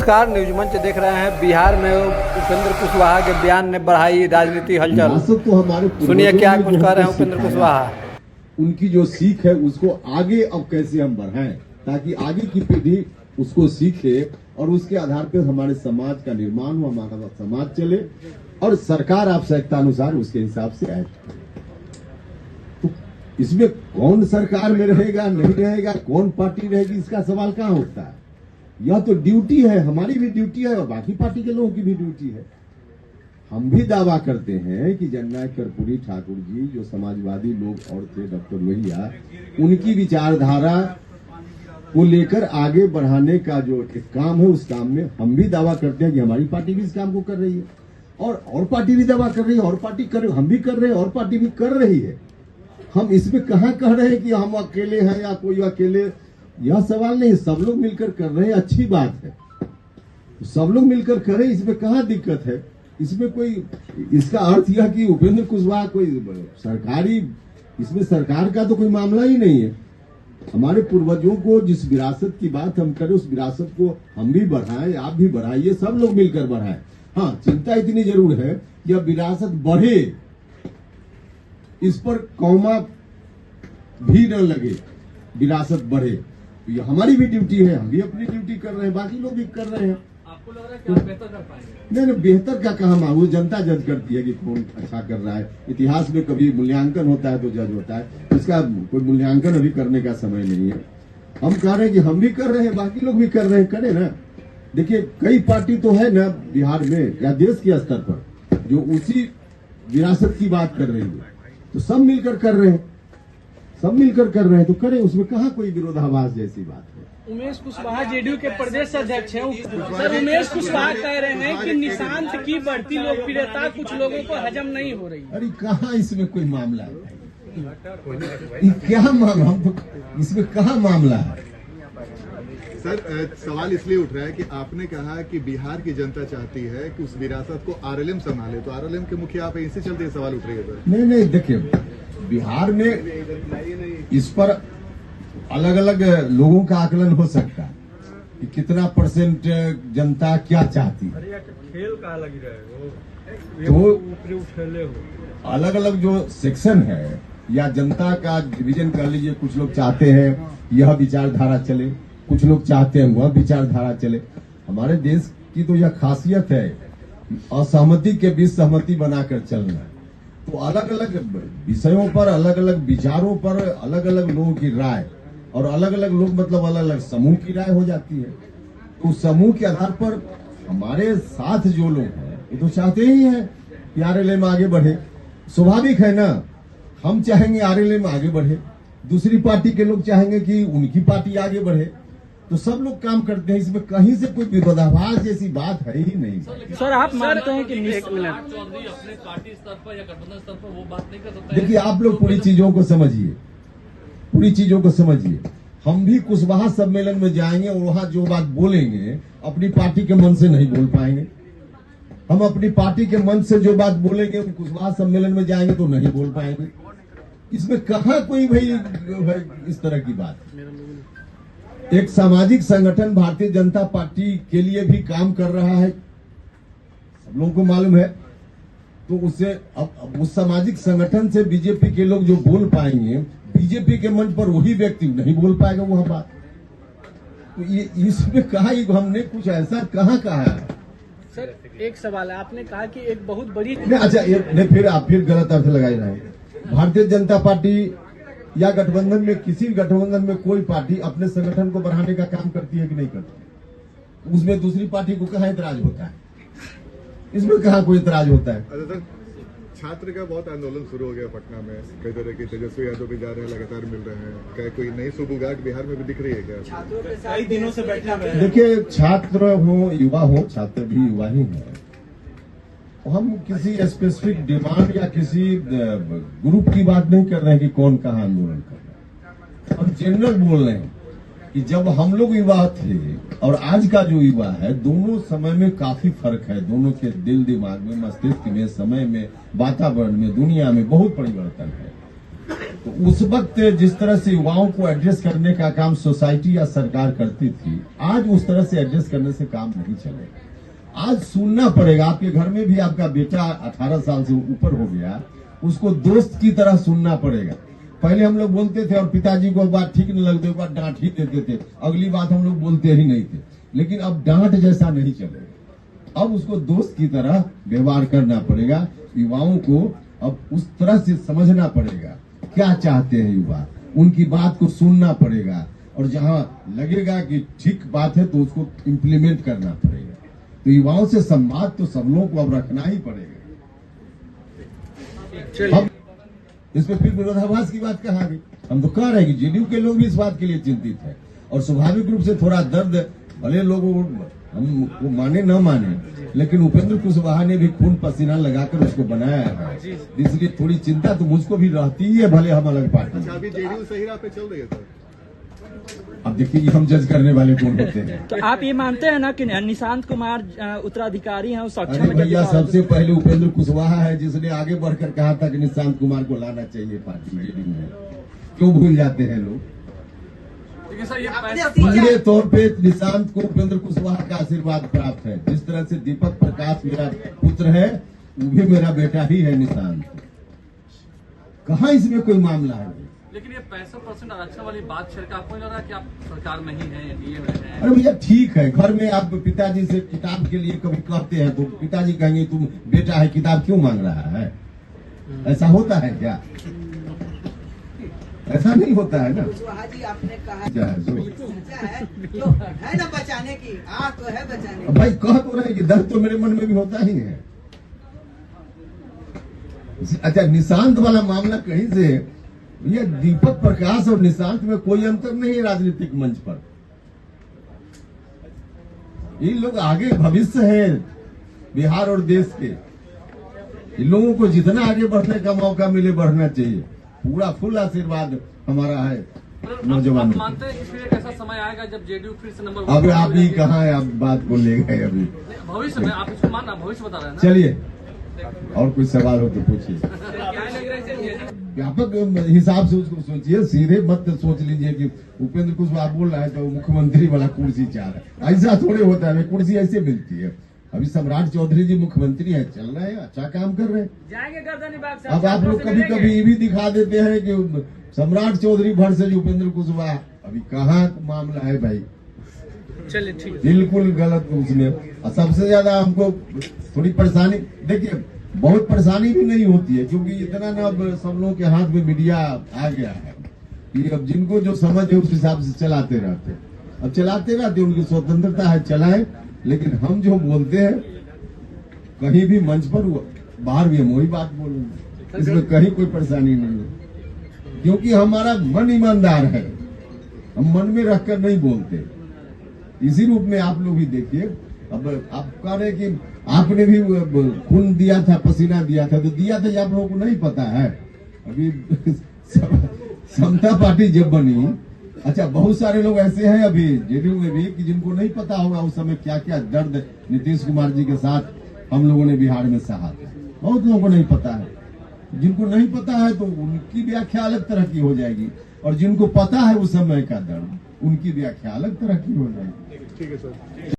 नमस्कार, न्यूज मंच देख रहे हैं। बिहार में उपेंद्र कुशवाहा के बयान ने बढ़ाई राजनीति हलचल। सुनिए क्या कुछ कह रहे हैं उपेंद्र कुशवाहा। उनकी जो सीख है उसको आगे अब कैसे हम बढ़ाएं ताकि आगे की पीढ़ी उसको सीखे और उसके आधार पर हमारे समाज का निर्माण हो, हमारा समाज चले और सरकार आवश्यकता अनुसार उसके हिसाब से आए। तो इसमें कौन सरकार में रहेगा नहीं रहेगा, कौन पार्टी रहेगी, इसका सवाल कहाँ उठता है। यह तो ड्यूटी है, हमारी भी ड्यूटी है और बाकी पार्टी के लोगों की भी ड्यूटी है। हम भी दावा करते हैं कि जननायक कर्पूरी ठाकुर जी जो समाजवादी लोग और थे, डॉक्टर लोहिया, उनकी विचारधारा को लेकर आगे बढ़ाने का जो एक काम है उस काम में हम भी दावा करते हैं कि हमारी पार्टी भी इस काम को कर रही है और पार्टी भी दावा कर रही है और पार्टी कर, हम भी कर रहे हैं और पार्टी भी कर रही है। हम इसमें कहाँ कह रहे हैं कि हम अकेले हैं या कोई अकेले, यह सवाल नहीं। सब लोग मिलकर कर रहे हैं, अच्छी बात है, सब लोग मिलकर करें, इसमें कहाँ दिक्कत है। इसमें कोई, इसका अर्थ यह कि उपेंद्र कुशवाहा कोई सरकारी, इसमें सरकार का तो कोई मामला ही नहीं है। हमारे पूर्वजों को जिस विरासत की बात हम करें उस विरासत को हम भी बढ़ाएं, आप भी बढ़ाइए, सब लोग मिलकर बढ़ाएं। हाँ, चिंता इतनी जरूर है कि अब विरासत बढ़े, इस पर कौमा भी न लगे, विरासत बढ़े। ये हमारी भी ड्यूटी है, हम भी अपनी ड्यूटी कर रहे हैं, बाकी लोग भी कर रहे हैं। आपको लग रहा है कि आप बेहतर कर पाएंगे? नहीं, बेहतर का कहा मांगू, जनता जज करती है कि कौन अच्छा कर रहा है। इतिहास में कभी मूल्यांकन होता है तो जज होता है, इसका कोई मूल्यांकन अभी करने का समय नहीं है। हम कह रहे हैं कि हम भी कर रहे हैं, बाकी लोग भी कर रहे हैं, करे ना। देखिए, कई पार्टी तो है ना बिहार में या देश के स्तर पर जो उसी विरासत की बात कर रही है, तो सब मिलकर कर रहे हैं, सब मिलकर कर रहे हैं तो करें, उसमें कहाँ कोई विरोधाभास जैसी बात है। उमेश कुशवाहा जेडीयू के प्रदेश अध्यक्ष हैं। सर, उमेश कुशवाहा कह रहे हैं कि निशांत की बढ़ती लोकप्रियता कुछ लोगों को हजम नहीं हो रही। अरे कहाँ इसमें कोई मामला है, क्या मामला, हम तो इसमें कहाँ मामला है। सर, सवाल इसलिए उठ रहा है कि आपने कहा कि बिहार की जनता चाहती है कि उस विरासत को आरएलएम संभाले, तो आरएलएम के मुखिया आप हैं, इसी चलते सवाल उठ रही है। सर नहीं, देखिए, बिहार में इस पर अलग अलग लोगों का आकलन हो सकता है कि कितना परसेंट जनता क्या चाहती है। खेल का अलग रहे तो अलग अलग जो सेक्शन है या जनता का डिवीजन कर लीजिए, कुछ लोग चाहते हैं यह विचारधारा चले, कुछ लोग चाहते हैं वह विचारधारा चले। हमारे देश की तो यह खासियत है असहमति के बीच सहमति बनाकर चलना। तो अलग अलग विषयों पर, अलग अलग विचारों पर अलग अलग लोगों की राय और अलग अलग लोग मतलब अलग अलग समूह की राय हो जाती है। तो उस समूह के आधार पर हमारे साथ जो लोग हैं वो तो चाहते ही हैं कि आरएलएम आगे बढ़े। स्वाभाविक है ना, हम चाहेंगे आरएलएम आगे बढ़े, दूसरी पार्टी के लोग चाहेंगे कि उनकी पार्टी आगे बढ़े, तो सब लोग काम करते हैं। इसमें कहीं से कोई विरोधाभास जैसी बात है ही नहीं। सर, आप मानते हैं कि चौधरी अपने पार्टी स्तर पर या गठबंधन स्तर पर वो बात नहीं कर सकते? देखिए, आप लोग पूरी चीजों को समझिए, पूरी चीजों को समझिए। हम भी कुशवाहा सम्मेलन में जाएंगे और वहां जो बात बोलेंगे अपनी पार्टी के मन से नहीं बोल पाएंगे। हम अपनी पार्टी के मन से जो बात बोलेंगे कुशवाहा सम्मेलन में जाएंगे तो नहीं बोल पाएंगे। इसमें कहाँ कोई भाई इस तरह की बात। एक सामाजिक संगठन भारतीय जनता पार्टी के लिए भी काम कर रहा है, सब लोगों को मालूम है। तो उससे अब उस सामाजिक संगठन से बीजेपी के लोग जो बोल पाएंगे, बीजेपी के मंच पर वही व्यक्ति नहीं बोल पाएगा वह बात। तो ये इसमें कहा, हमने कुछ ऐसा कहाँ कहा है। सर, एक सवाल है, आपने कहा कि एक बहुत बड़ी अच्छा, फिर आप फिर गलत अर्थ लगाए रहे हैं। भारतीय जनता पार्टी या गठबंधन में, किसी गठबंधन में कोई पार्टी अपने संगठन को बढ़ाने का काम करती है कि नहीं करती, उसमें दूसरी पार्टी को कहाँ इतराज होता है, इसमें कहाँ कोई इतराज होता है। अच्छा सर, छात्र का बहुत आंदोलन शुरू हो गया पटना में, कई तरह के तेजस्वी यादव भी जा रहे हैं, लगातार मिल रहे हैं, क्या कोई नई सुबुगाहट बिहार में भी दिख रही है क्या? कई दिनों से बैठे हुए हैं। देखिए, छात्र हो युवा हो, छात्र भी युवा ही है। हम किसी स्पेसिफिक डिमांड या किसी ग्रुप की बात नहीं कर रहे हैं कि कौन कहाँ आंदोलन कर रहा है। हम जनरल बोल रहे हैं कि जब हम लोग युवा थे और आज का जो युवा है, दोनों समय में काफी फर्क है। दोनों के दिल दिमाग में, मस्तिष्क में, समय में, वातावरण में, दुनिया में बहुत परिवर्तन है। तो उस वक्त जिस तरह से युवाओं को एड्रेस करने का काम सोसाइटी या सरकार करती थी, आज उस तरह से एड्रेस करने से काम नहीं चलेगा। आज सुनना पड़ेगा। आपके घर में भी आपका बेटा 18 साल से ऊपर हो गया, उसको दोस्त की तरह सुनना पड़ेगा। पहले हम लोग बोलते थे और पिताजी को बात ठीक नहीं लगती, बात डांट ही देते थे, अगली बात हम लोग बोलते ही नहीं थे। लेकिन अब डांट जैसा नहीं चलेगा, अब उसको दोस्त की तरह व्यवहार करना पड़ेगा। युवाओं को अब उस तरह से समझना पड़ेगा क्या चाहते हैं युवा, उनकी बात को सुनना पड़ेगा, और जहां लगेगा कि ठीक बात है तो उसको इम्प्लीमेंट करना पड़ेगा। तो युवाओं से संवाद तो सब लोगों को अब रखना ही पड़ेगा। हम इसमें फिर विरोधाभास की बात कहाँ गई? हम तो कह रहे हैं कि जेडीयू के लोग भी इस बात के लिए चिंतित है, और स्वाभाविक रूप से थोड़ा दर्द, भले लोगों हम वो माने न माने, लेकिन उपेंद्र कुशवाहा ने भी खून पसीना लगाकर उसको बनाया है, इसलिए थोड़ी चिंता तो मुझको भी रहती ही है, भले हम अलग पार्टी। अच्छा, अभी जेडीयू सही राह पे चल रही है सर? अब देखिए हम जज करने वाले कौन होते हैं। तो आप ये मानते हैं ना कि निशांत कुमार उत्तराधिकारी हैं, उस अरे सक्षम भैया, सबसे पहले उपेंद्र कुशवाहा है जिसने आगे बढ़कर कहा था कि निशांत कुमार को लाना चाहिए पार्टी जेडीयू में। क्यों भूल जाते हैं लोग? लेकिन सर ये पहले तौर पे निशांत को उपेंद्र कुशवाहा का आशीर्वाद प्राप्त है। जिस तरह से दीपक प्रकाश मेरा पुत्र है, वो भी मेरा बेटा ही है निशांत। कहाँ इसमें कोई मामला है? लेकिन ये 65% आरक्षण वाली बात छेड़कर आपको नहीं लग रहा कि आप सरकार में ही हैं, एनडीए में हैं? अरे भैया ठीक है, घर में आप पिताजी से किताब के लिए कभी कहते हैं तो पिताजी कहेंगे तुम बेटा है किताब क्यों मांग रहा है? ऐसा होता है क्या? ऐसा नहीं होता है ना। कुशवाहा जी आपने कहा क्या है जो तो है ना बचाने की, तो है बचाने की। भाई कह तो रहे कि दर्द तो मेरे मन में भी होता ही है। अच्छा, निशांत वाला मामला कहीं से, ये दीपक प्रकाश और निशांत में कोई अंतर नहीं है राजनीतिक मंच पर। ये लोग आगे भविष्य है बिहार और देश के। इन लोगों को जितना आगे बढ़ने का मौका मिले बढ़ना चाहिए। पूरा फुल आशीर्वाद हमारा है नौजवानों। मानते हैं कि फिर एक ऐसा समय आएगा जब जेडीयू फिर से नंबर अब आप ही कहाँ है, आप बात को ले गए अभी। भविष्य में आप इसको मानना, भविष्य बता रहे हैं ना? चलिए, और कोई सवाल हो तो पूछिए। व्यापक हिसाब से उसको सोचिए, सीधे मत सोच लीजिए कि उपेंद्र कुशवाहा बोल रहा है तो मुख्यमंत्री वाला कुर्सी चाह रहा है। ऐसा थोड़े होता है, कुर्सी ऐसे मिलती है। अभी सम्राट चौधरी जी मुख्यमंत्री है, चल रहे हैं, अच्छा काम कर रहे हैं। जाएंगे गर्दनी बाग से। अब आप लोग कभी कभी ये भी दिखा देते हैं कि सम्राट चौधरी वर्सेज उपेंद्र कुशवाहा। अभी कहाँ मामला है भाई? चलिए ठीक है। बिल्कुल गलत उसमें। और सबसे ज्यादा हमको थोड़ी परेशानी, देखिए बहुत परेशानी भी नहीं होती है, क्योंकि इतना ना अब सब लोगों के हाथ में मीडिया आ गया है कि अब जिनको जो समझ है उस हिसाब से चलाते रहते। अब चलाते रहते, उनकी स्वतंत्रता है, चलाएं। लेकिन हम जो बोलते हैं कहीं भी मंच पर, बाहर भी हम वही बात बोलेंगे, इसमें कहीं कोई परेशानी नहीं है, क्योंकि हमारा मन ईमानदार है। हम मन में रखकर नहीं बोलते। इसी रूप में आप लोग भी देखिए, अब आप कह रहे कि आपने भी खून दिया था, पसीना दिया था, तो दिया था, आप लोगों को नहीं पता है। अभी समता पार्टी जब बनी, अच्छा बहुत सारे लोग ऐसे हैं अभी जेडीयू में भी कि जिनको नहीं पता होगा उस समय क्या क्या दर्द नीतीश कुमार जी के साथ हम लोगों ने बिहार में सहा था। बहुत लोगों को नहीं पता है। जिनको नहीं पता है तो उनकी व्याख्या अलग तरह की हो जाएगी, और जिनको पता है उस समय का दर्द, उनकी व्याख्या अलग तरह की हो जाएगी। ठीक है सर।